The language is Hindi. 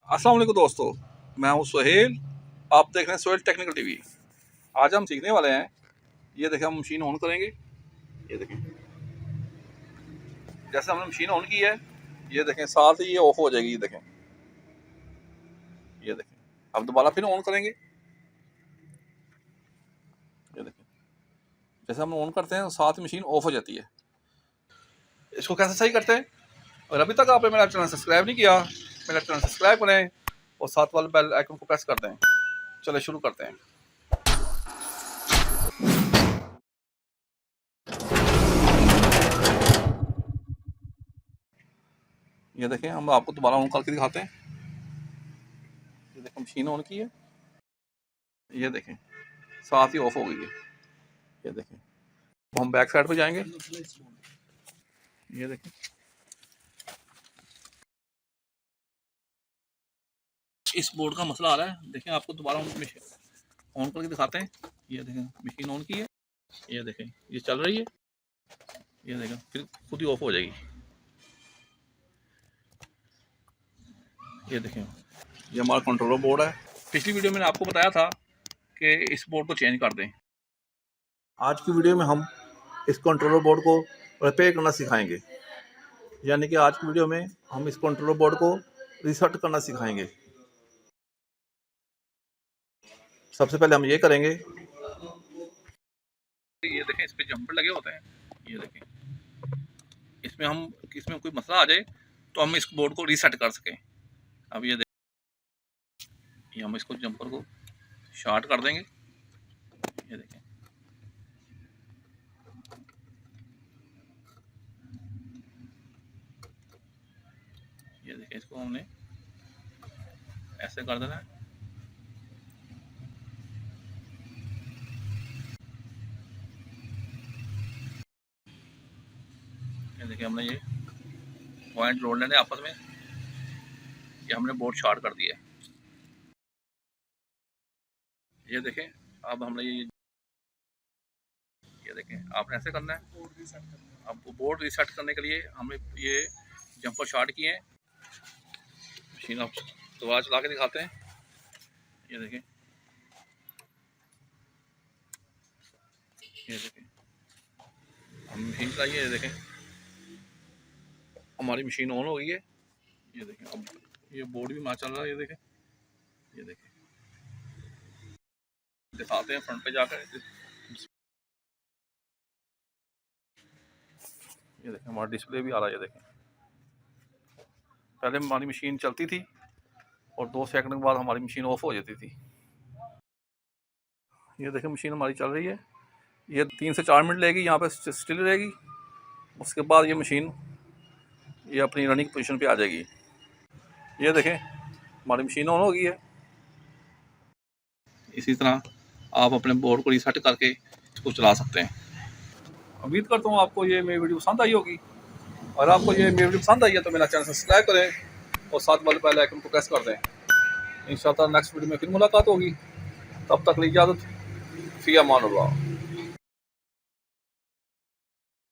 अस्सलाम वालेकुम दोस्तों, मैं हूं सुहेल। आप देख रहे हैं सुहेल टेक्निकल टीवी। आज हम सीखने वाले हैं। ये देखें, हम मशीन ऑन करेंगे। ये देखें, जैसे हमने मशीन ऑन की है, ये देखें साथ ही ये ऑफ हो जाएगी। ये देखें, ये देखें। अब दोबारा फिर ऑन करेंगे। ये देखें, जैसे हम ऑन करते हैं साथ ही मशीन ऑफ हो जाती है। इसको कैसे सही करते हैं? और अभी तक आपने मेरा चैनल सब्सक्राइब नहीं किया, मेरा चैनल सब्सक्राइब करें और साथ वाले बेल आइकन को प्रेस कर दें। चले शुरू करते हैं। ये देखें, हम आपको दोबारा ऑन करके दिखाते हैं। ये देखें, मशीन ऑन की है। ये देखें, साथ ही ऑफ हो गई है। ये देखें, तो हम बैक साइड पे जाएंगे। ये देखें, इस बोर्ड का मसला आ रहा है। देखें, आपको दोबारा ऑन करके दिखाते हैं। ये देखें, मशीन ऑन की है। ये देखें, ये चल रही है। ये देखें, फिर खुद ही ऑफ हो जाएगी। ये देखें, ये हमारा कंट्रोलर बोर्ड है। पिछली वीडियो में मैंने आपको बताया था कि इस बोर्ड को चेंज कर दें। आज की वीडियो में हम इस कंट्रोलर बोर्ड को रिपेयर करना सिखाएंगे। यानी कि आज की वीडियो में हम इस कंट्रोलर बोर्ड को रीसेट करना सिखाएंगे। सबसे पहले हम ये करेंगे। ये देखें, इस पे जंपर लगे होते हैं। ये देखें, इसमें कोई मसला आ जाए तो हम इस बोर्ड को रीसेट कर सकें। अब ये देखें, ये हम इसको जंपर को शॉर्ट कर देंगे। ये देखें, ये देखें, इसको हमने ऐसे कर देना है। ये देखिए, हमने ये पॉइंट जोड़ लेने आपस में। ये हमने बोर्ड शॉर्ट कर दिया है। ये देखें, अब हमने ये देखें, आपने ऐसे करना है। अब बोर्ड रीसेट करने के लिए हमने ये जंपर शॉर्ट किए हैं। मशीन आप दोबारा चला के दिखाते हैं। ये देखें, ये देखें, हम मशीन चलाइए। ये देखें, हमारी मशीन ऑन हो गई है। ये देखें, अब ये बोर्ड भी वहाँ चल रहा है। ये देखें, ये देखें, दिखाते हैं फ्रंट पे जाकर। ये देखें, हमारा डिस्प्ले भी आ रहा है। ये देखें, पहले हमारी मशीन चलती थी और 2 सेकंड के बाद हमारी मशीन ऑफ हो जाती थी। ये देखें, मशीन हमारी चल रही है। ये 3 से 4 मिनट लेगी, यहाँ पे स्टिल रहेगी। उसके बाद ये मशीन ये अपनी रनिंग पोजीशन पे आ जाएगी। ये देखें, हमारी मशीन ऑन हो गई है। इसी तरह आप अपने बोर्ड को रीसेट करके इसको चला सकते हैं। उम्मीद करता हूँ आपको ये मेरी वीडियो पसंद आई होगी। और आपको ये मेरी वीडियो पसंद आई है तो मेरा चैनल सब्सक्राइब करें और साथ वाले बेल आइकन को प्रेस कर दें। इंशाअल्लाह नेक्स्ट वीडियो में फिर मुलाकात होगी। तब तक इजाज़त, फ़ी अमान अल्लाह।